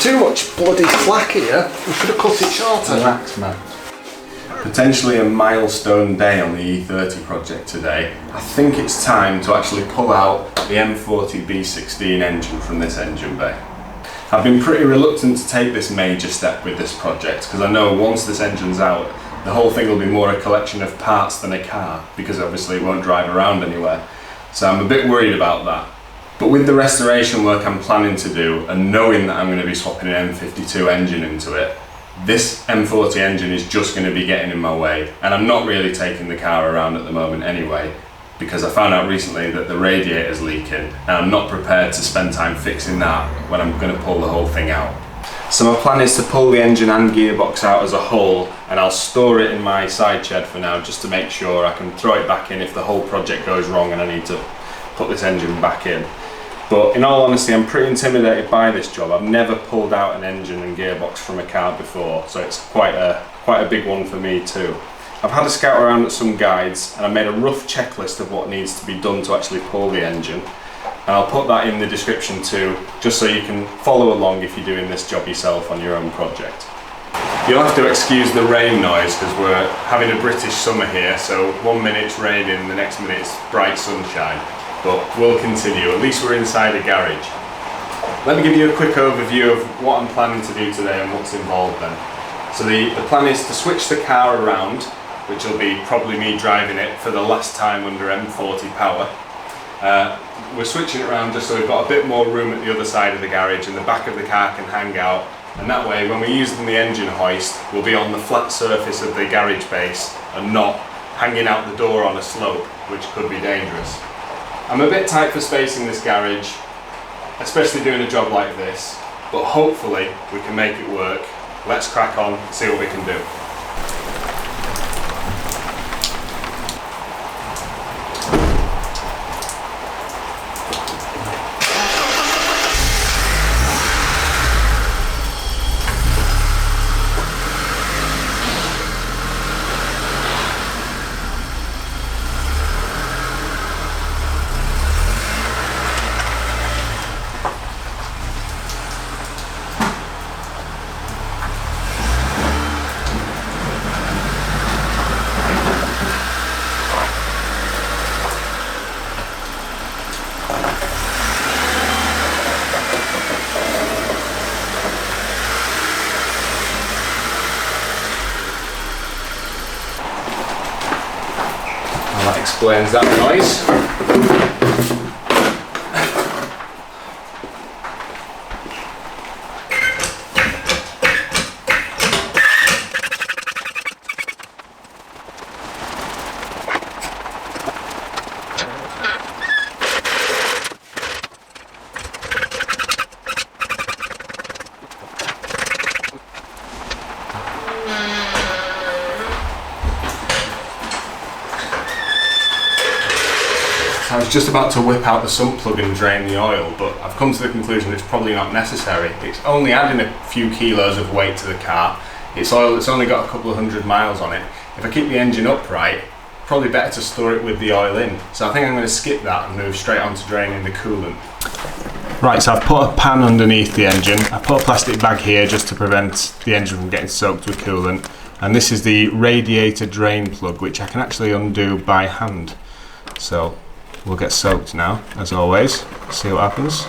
There's too much bloody slack here. We should have cut it shorter. Relax, man. Potentially a milestone day on the E30 project today. I think it's time to actually pull out the M40B16 engine from this engine bay. I've been pretty reluctant to take this major step with this project because I know once this engine's out, the whole thing will be more a collection of parts than a car, because obviously it won't drive around anywhere. So I'm a bit worried about that. But with the restoration work I'm planning to do, and knowing that I'm going to be swapping an M52 engine into it, this M40 engine is just going to be getting in my way. And I'm not really taking the car around at the moment anyway, because I found out recently that the radiator is leaking, and I'm not prepared to spend time fixing that when I'm going to pull the whole thing out. So my plan is to pull the engine and gearbox out as a whole, and I'll store it in my side shed for now just to make sure I can throw it back in if the whole project goes wrong and I need to put this engine back in. But in all honesty, I'm pretty intimidated by this job. I've never pulled out an engine and gearbox from a car before, so it's quite a big one for me too. I've had a scout around at some guides and I made a rough checklist of what needs to be done to actually pull the engine. And I'll put that in the description too, just so you can follow along if you're doing this job yourself on your own project. You'll have to excuse the rain noise because we're having a British summer here, so 1 minute it's raining, the next minute it's bright sunshine. But we'll continue, at least we're inside a garage. Let me give you a quick overview of what I'm planning to do today and what's involved then. So the plan is to switch the car around, which will be probably me driving it for the last time under M40 power. We're switching it around just so we've got a bit more room at the other side of the garage and the back of the car can hang out, and that way when we use the engine hoist we'll be on the flat surface of the garage base and not hanging out the door on a slope, which could be dangerous. I'm a bit tight for space in this garage, especially doing a job like this, but hopefully we can make it work. Let's crack on and see what we can do. That explains that noise. I was just about to whip out the sump plug and drain the oil, but I've come to the conclusion it's probably not necessary. It's only adding a few kilos of weight to the car. It's oil that's only got a couple of 100 miles on it. If I keep the engine upright, probably better to store it with the oil in. So I think I'm going to skip that and move straight on to draining the coolant. Right, so I've put a pan underneath the engine. I put a plastic bag here just to prevent the engine from getting soaked with coolant. And this is the radiator drain plug, which I can actually undo by hand. So we'll get soaked now, as always. See what happens.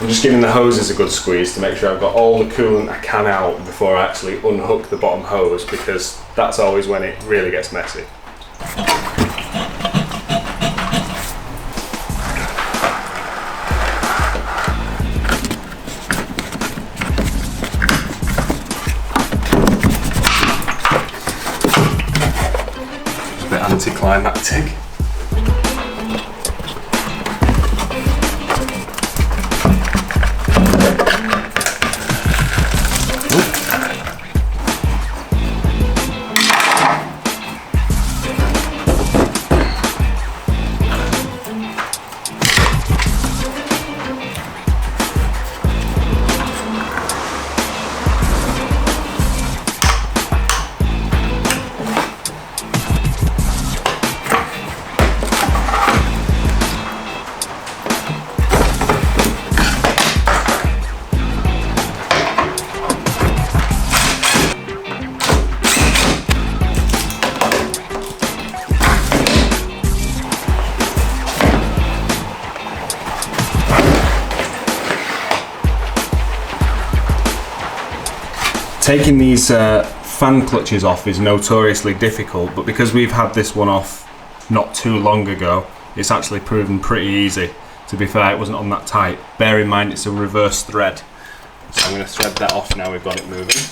I'm just giving the hoses a good squeeze to make sure I've got all the coolant I can out before I actually unhook the bottom hose, because that's always when it really gets messy. It's a bit anticlimactic. Taking these fan clutches off is notoriously difficult, but because we've had this one off not too long ago, it's actually proven pretty easy. To be fair, it wasn't on that tight. Bear in mind it's a reverse thread. So I'm going to thread that off now we've got it moving.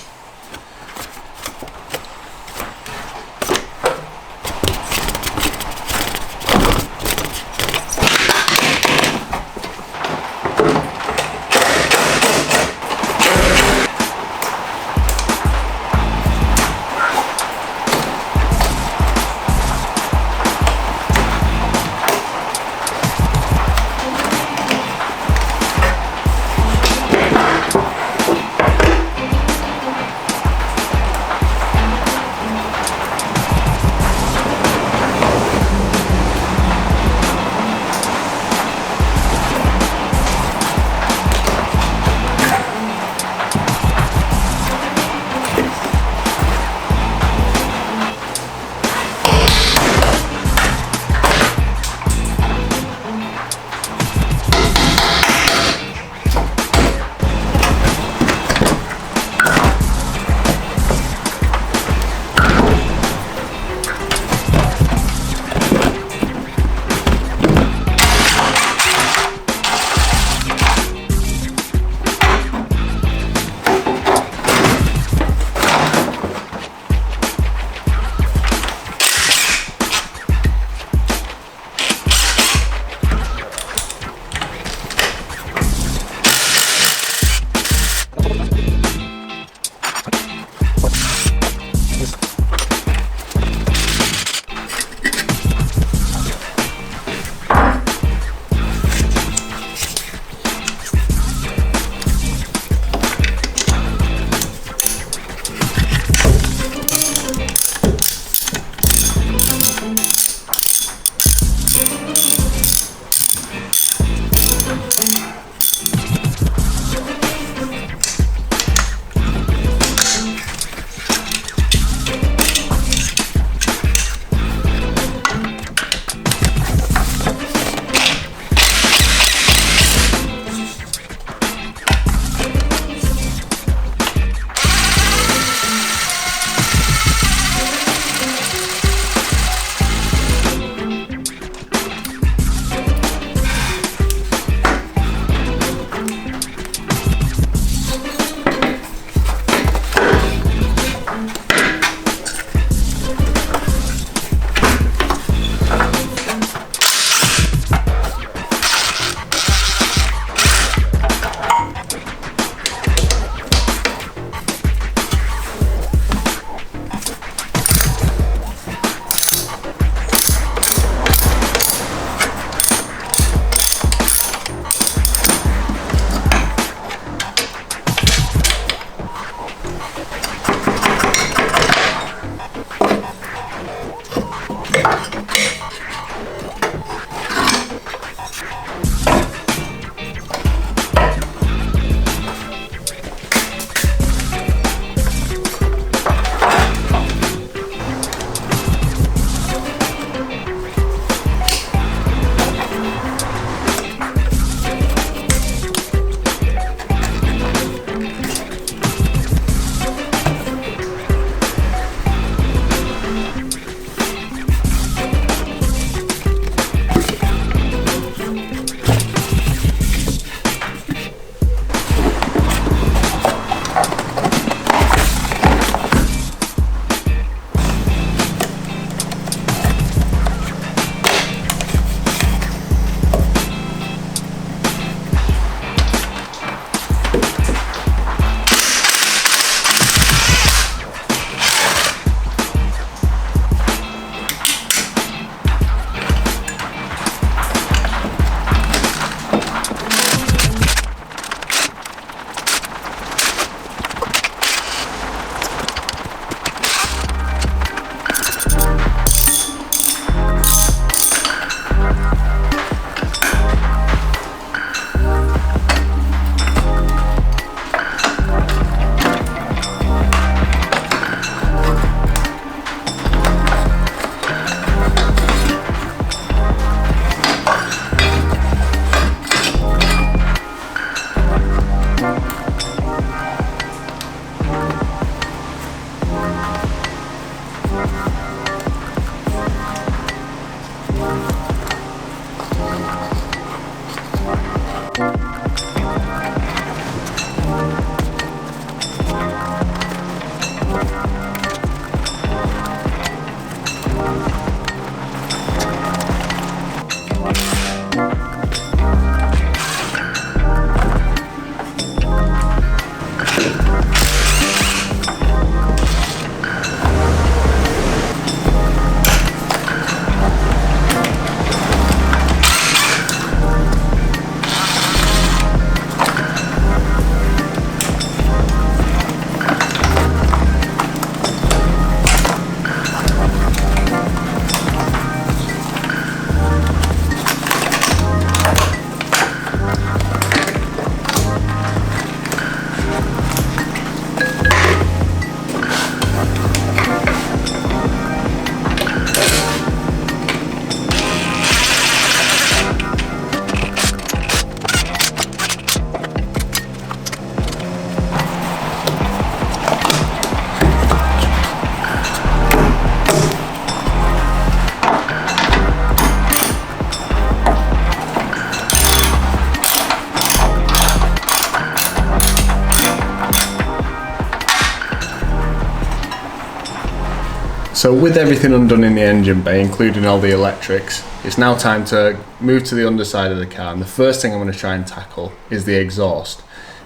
So with everything undone in the engine bay, including all the electrics, it's now time to move to the underside of the car, and the first thing I'm going to try and tackle is the exhaust.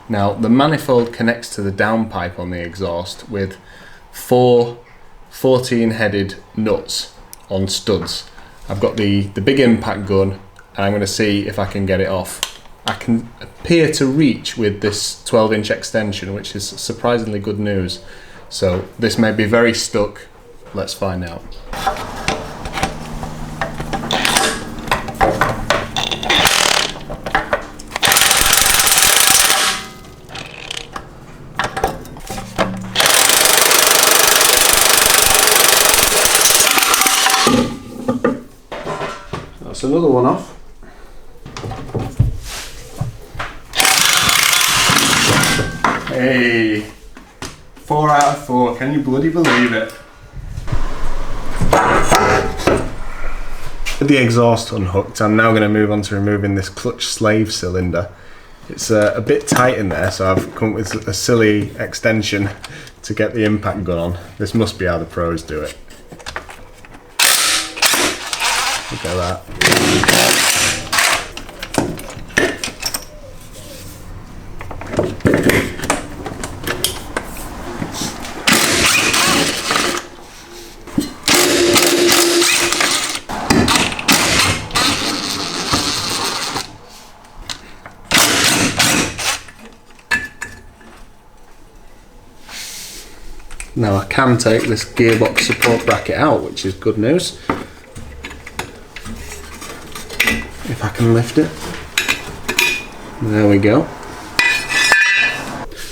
Now the manifold connects to the downpipe on the exhaust with 4 14-headed nuts on studs. I've got the big impact gun, and I'm going to see if I can get it off. I can appear to reach with this 12-inch extension, which is surprisingly good news. So this may be very stuck. Let's find out. That's another one off. Hey, 4 out of 4, can you bloody believe it? With the exhaust unhooked, I'm now going to move on to removing this clutch slave cylinder. It's a bit tight in there, so I've come up with a silly extension to get the impact gun on. This must be how the pros do it. Look at that. Now I can take this gearbox support bracket out, which is good news. If I can lift it. There we go.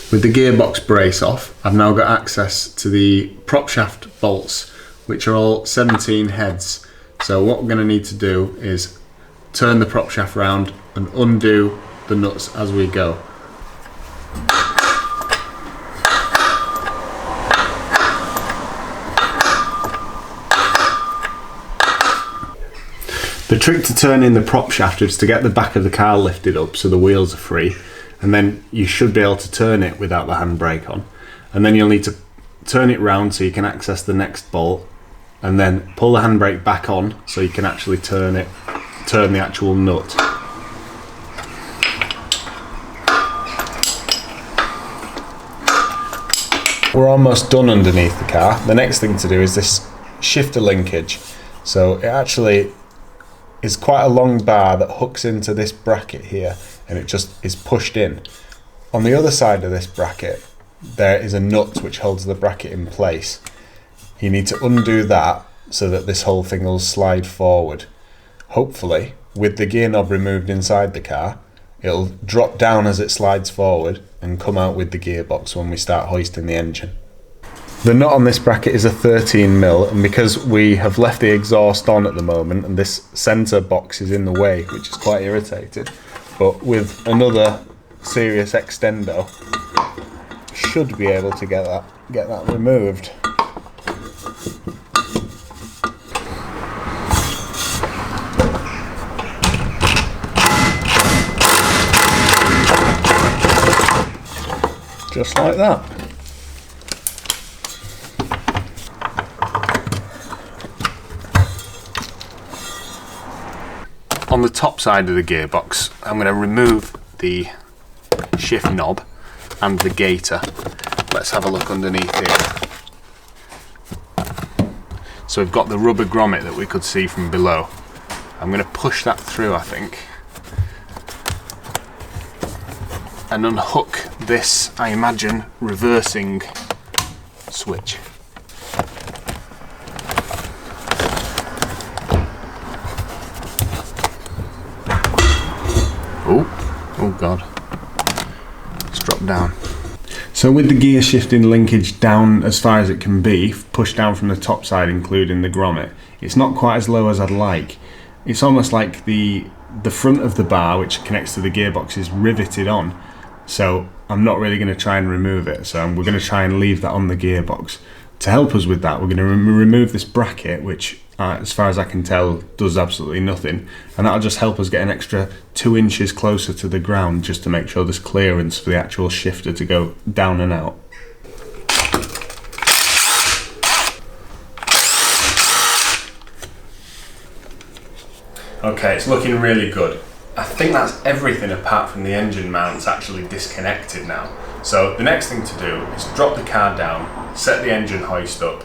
With the gearbox brace off, I've now got access to the prop shaft bolts, which are all 17 heads. So what we're going to need to do is turn the prop shaft round and undo the nuts as we go. The trick to turning the prop shaft is to get the back of the car lifted up so the wheels are free, and then you should be able to turn it without the handbrake on. And then you'll need to turn it round so you can access the next bolt, and then pull the handbrake back on so you can actually turn the actual nut. We're almost done underneath the car. The next thing to do is this shifter linkage. So it actually is quite a long bar that hooks into this bracket here, and it just is pushed in. On the other side of this bracket there is a nut which holds the bracket in place. You need to undo that so that this whole thing will slide forward. Hopefully, with the gear knob removed inside the car, it'll drop down as it slides forward and come out with the gearbox when we start hoisting the engine. The nut on this bracket is a 13mm, and because we have left the exhaust on at the moment and this centre box is in the way, which is quite irritated, but with another serious extendo should be able to get that removed. Just like that. On the top side of the gearbox, I'm going to remove the shift knob and the gator. Let's have a look underneath here. So we've got the rubber grommet that we could see from below. I'm going to push that through, I think, and unhook this, I imagine, reversing switch. Oh god, it's dropped down. So with the gear shifting linkage down as far as it can be, pushed down from the top side including the grommet, it's not quite as low as I'd like. It's almost like the front of the bar which connects to the gearbox is riveted on, so I'm not really going to try and remove it, so we're going to try and leave that on the gearbox. To help us with that, we're going to remove this bracket, which as far as I can tell does absolutely nothing, and that'll just help us get an extra 2 inches closer to the ground just to make sure there's clearance for the actual shifter to go down and out. Okay, it's looking really good. I think that's everything apart from the engine mount's actually disconnected now. So the next thing to do is drop the car down, set the engine hoist up,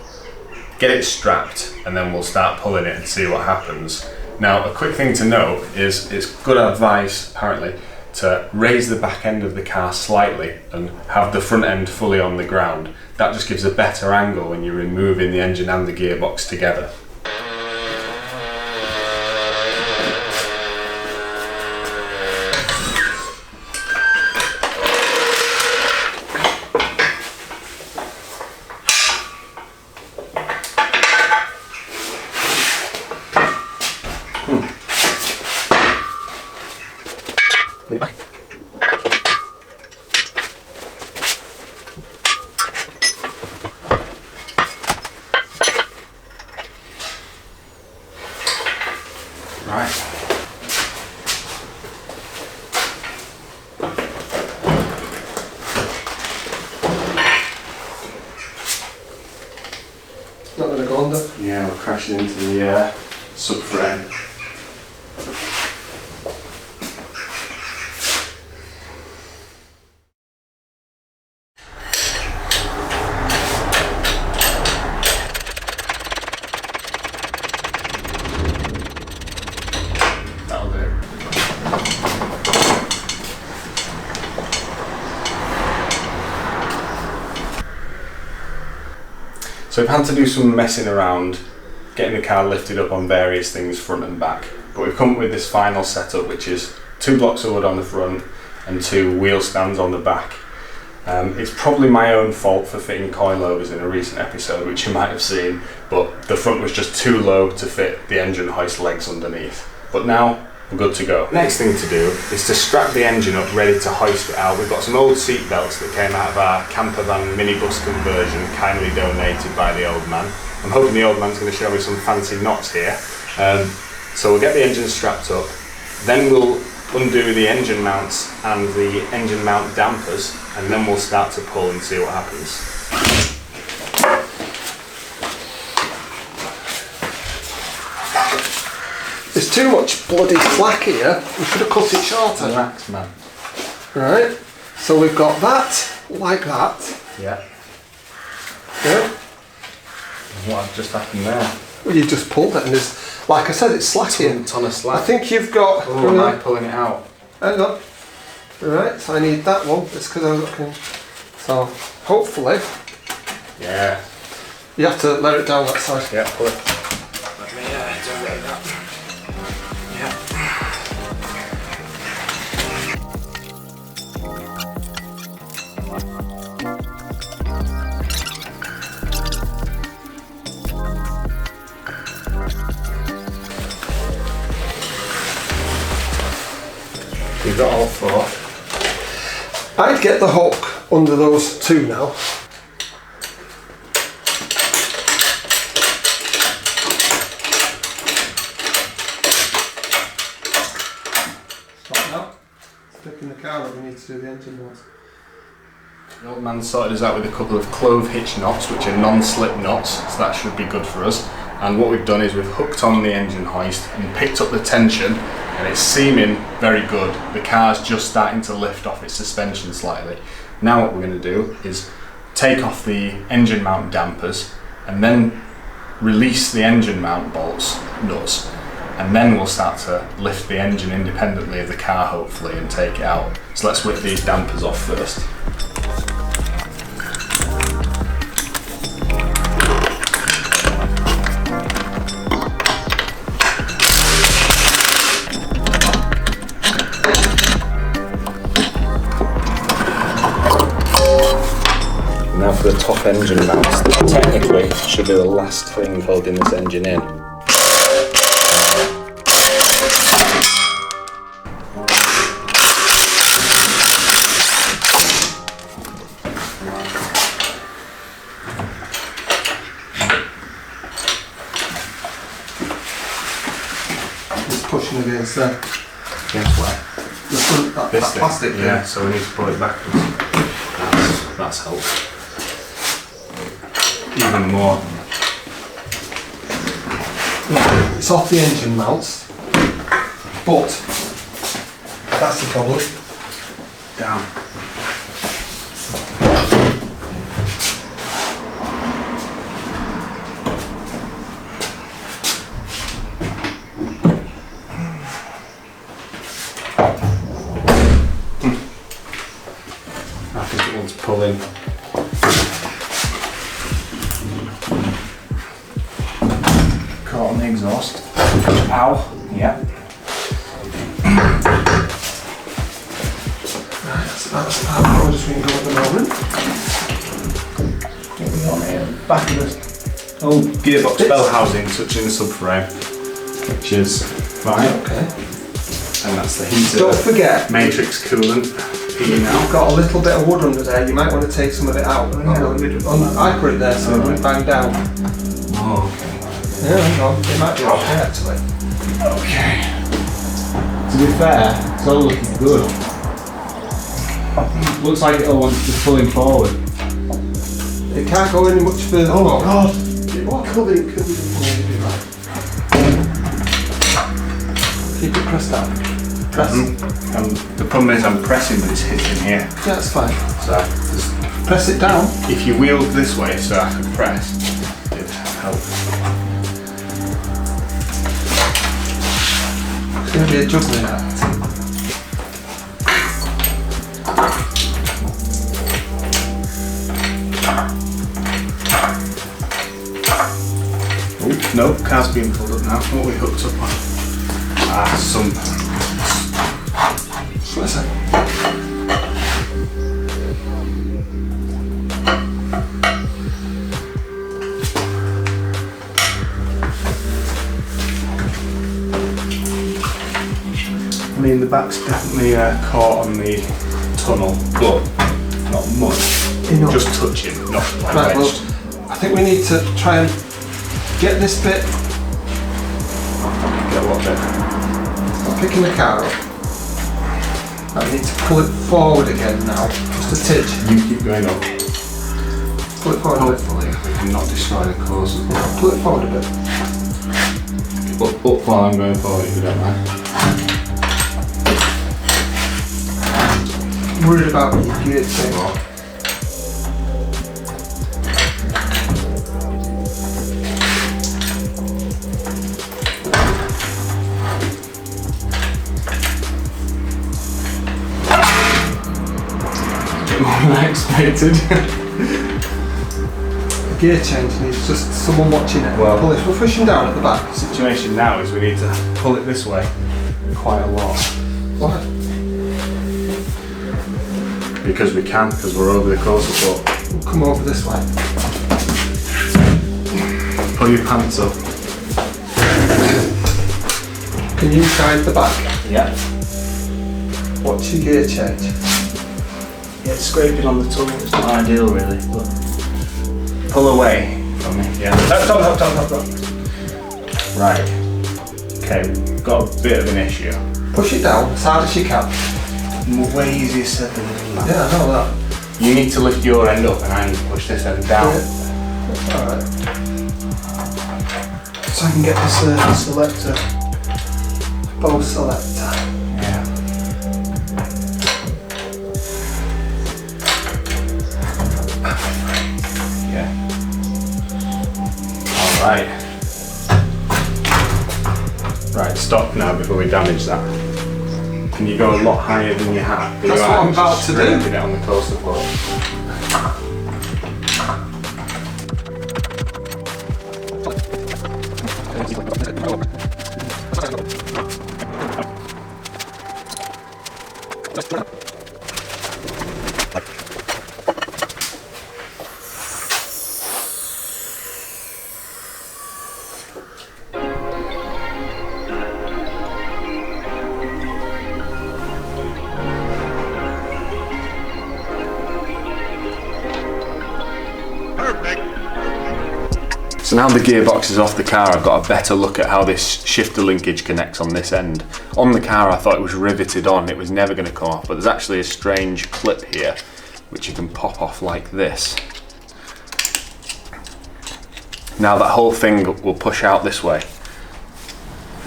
get it strapped, and then we'll start pulling it and see what happens. Now, a quick thing to note is it's good advice, apparently, to raise the back end of the car slightly and have the front end fully on the ground. That just gives a better angle when you're removing the engine and the gearbox together. Right. Not going to go under? Yeah, we're crashing into the subframe. That'll do. So we've had to do some messing around, getting the car lifted up on various things front and back, but we've come up with this final setup, which is 2 blocks of wood on the front and 2 wheel stands on the back. It's probably my own fault for fitting coilovers in a recent episode, which you might have seen, but the front was just too low to fit the engine hoist legs underneath. But now we're good to go. Next thing to do is to strap the engine up ready to hoist it out. We've got some old seat belts that came out of our camper van minibus conversion, kindly donated by the old man. I'm hoping the old man's going to show me some fancy knots here. So we'll get the engine strapped up, then we'll undo the engine mounts and the engine mount dampers, and then we'll start to pull and see what happens. There's too much bloody slack here. We should have cut it shorter. Relax, man. Right. So we've got that, like that. Yeah. Yeah. What just happened there? Well, you just pulled it, and there's, like I said, it's slack here. Ton of slack. I think you've got. Oh, am I pulling it out? Hang on. Right. So I need that one. It's because I was looking. So hopefully. Yeah. You have to let it down that side. Yeah. Pull it. Let me do that. Yeah. You've got all 4. I'd get the hook under those 2 now. Stop now. Sticking the car up, we need to do the engine knots. The old man sorted us out with a couple of clove hitch knots, which are non-slip knots, so that should be good for us. And what we've done is we've hooked on the engine hoist and picked up the tension, and it's seeming very good. The car's just starting to lift off its suspension slightly. Now what we're going to do is take off the engine mount dampers and then release the engine mount bolts, nuts, and then we'll start to lift the engine independently of the car hopefully and take it out. So let's whip these dampers off first. Now for the top engine mounts. Technically, should be the last thing holding this engine in. It's pushing against there. Against where? The front, that plastic thing. Yeah, so we need to pull it backwards. That's helpful. Even more. It's off the engine mounts. but that's the problem. Down. I think it wants pulling. Caught on the exhaust. Ow. Yeah. That's how hard as we can go at the moment. What we got here? Back of the gearbox bell housing touching the subframe, which is fine. Okay. And that's the heater. Don't forget, matrix coolant. you've got a little bit of wood under there. You might want to take some of it out. I put it there so it wouldn't bang down. Oh, okay. Yeah, no, it might be okay actually. Okay. To be fair, it's all looking good. Looks like it all wants to pull him forward. It can't go any much further. Oh God! What could it? Keep it pressed down. Press. The problem is I'm pressing, but it's hitting here. Yeah, that's fine. So just Press it down. if you wheeled this way so I could press, it'd help. It's going to be a juggling act. Oh, no, car's being pulled up now. What are we hooked up on? Some. Just a second. I mean, the back's definitely caught on the tunnel, but not much. Enough. Just touching, not like Right, well, wedged. I think we need to try and get this bit. Get what bit? Start picking the car up. I need to pull it forward again now. Just a tidge. You keep going up. Pull it forward a bit. Hopefully, we can not destroy the course as well. Pull it forward a bit. Up while I'm going forward, if you don't mind. I'm worried about your gear thing. More than I expected. The gear change needs just someone watching it. Well- Pull it. We're pushing down at the back. The situation now is we need to pull it this way quite a lot. Why? Because we can, because we're over the course support. We'll come over this way. Pull your pants up. Can you guide the back? Yeah. Watch your gear change. Yeah, it's scraping on the tunnel. It's not ideal, really, but pull away from me. Yeah. Stop. Right. Okay, we've got a bit of an issue. Push it down as hard as you can. Way easier said than done. Yeah, I know that. You need to lift your end up, and I need to push this end down. That's alright. So I can get this selector. Bow selector. Yeah. Yeah. All right. Right, stop now before we damage that. Can you go a lot higher than you have? That's what I'm about to do. Scraping it on the coaster floor. So now the gearbox is off the car, I've got a better look at how this shifter linkage connects on this end. On the car I thought it was riveted on, it was never going to come off, but there's actually a strange clip here which you can pop off like this. Now that whole thing will push out this way.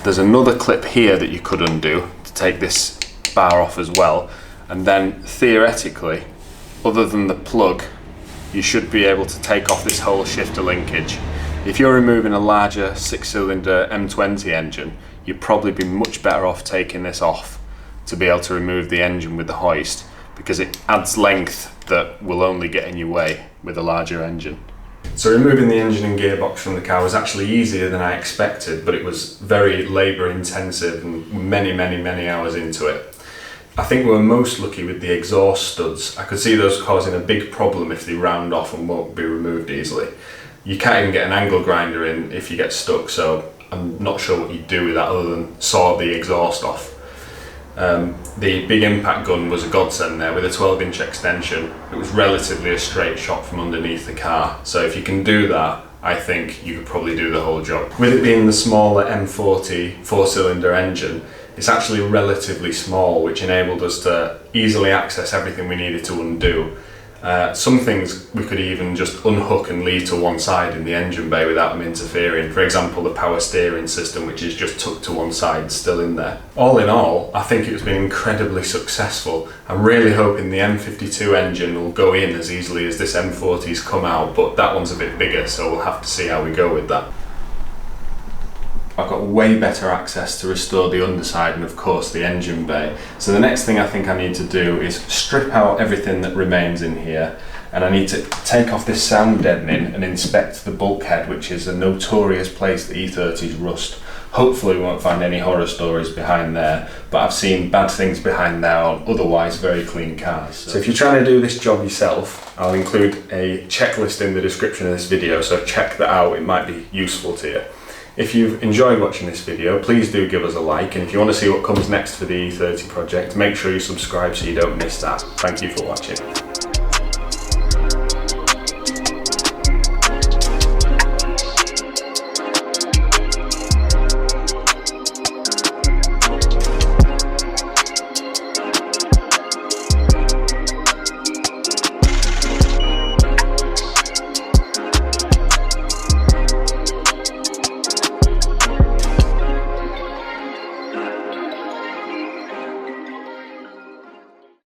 There's another clip here that you could undo to take this bar off as well, and then theoretically, other than the plug, you should be able to take off this whole shifter linkage. If you're removing a larger 6-cylinder M20 engine, you'd probably be much better off taking this off to be able to remove the engine with the hoist, because it adds length that will only get in your way with a larger engine. So removing the engine and gearbox from the car was actually easier than I expected, but it was very labour intensive and many hours into it. I think we were most lucky with the exhaust studs. I could see those causing a big problem if they round off and won't be removed easily. You can't even get an angle grinder in if you get stuck, so I'm not sure what you do with that other than saw the exhaust off. The big impact gun was a godsend there with a 12-inch extension. It was relatively a straight shot from underneath the car, so if you can do that, I think you could probably do the whole job. With it being the smaller M40 4-cylinder engine, it's actually relatively small, which enabled us to easily access everything we needed to undo. Some things we could even just unhook and leave to one side in the engine bay without them interfering. For example, the power steering system, which is just tucked to one side, still in there. All in all, I think it's been incredibly successful. I'm really hoping the M52 engine will go in as easily as this M40's come out, but that one's a bit bigger, so we'll have to see how we go with that. I've got way better access to restore the underside and of course the engine bay. So the next thing I think I need to do is strip out everything that remains in here, and I need to take off this sound deadening and inspect the bulkhead, which is a notorious place that E30s rust. Hopefully we won't find any horror stories behind there, but I've seen bad things behind there on otherwise very clean cars. So if you're trying to do this job yourself, I'll include a checklist in the description of this video, so check that out, it might be useful to you. If you've enjoyed watching this video, please do give us a like, and if you want to see what comes next for the E30 project, make sure you subscribe so you don't miss that. Thank you for watching.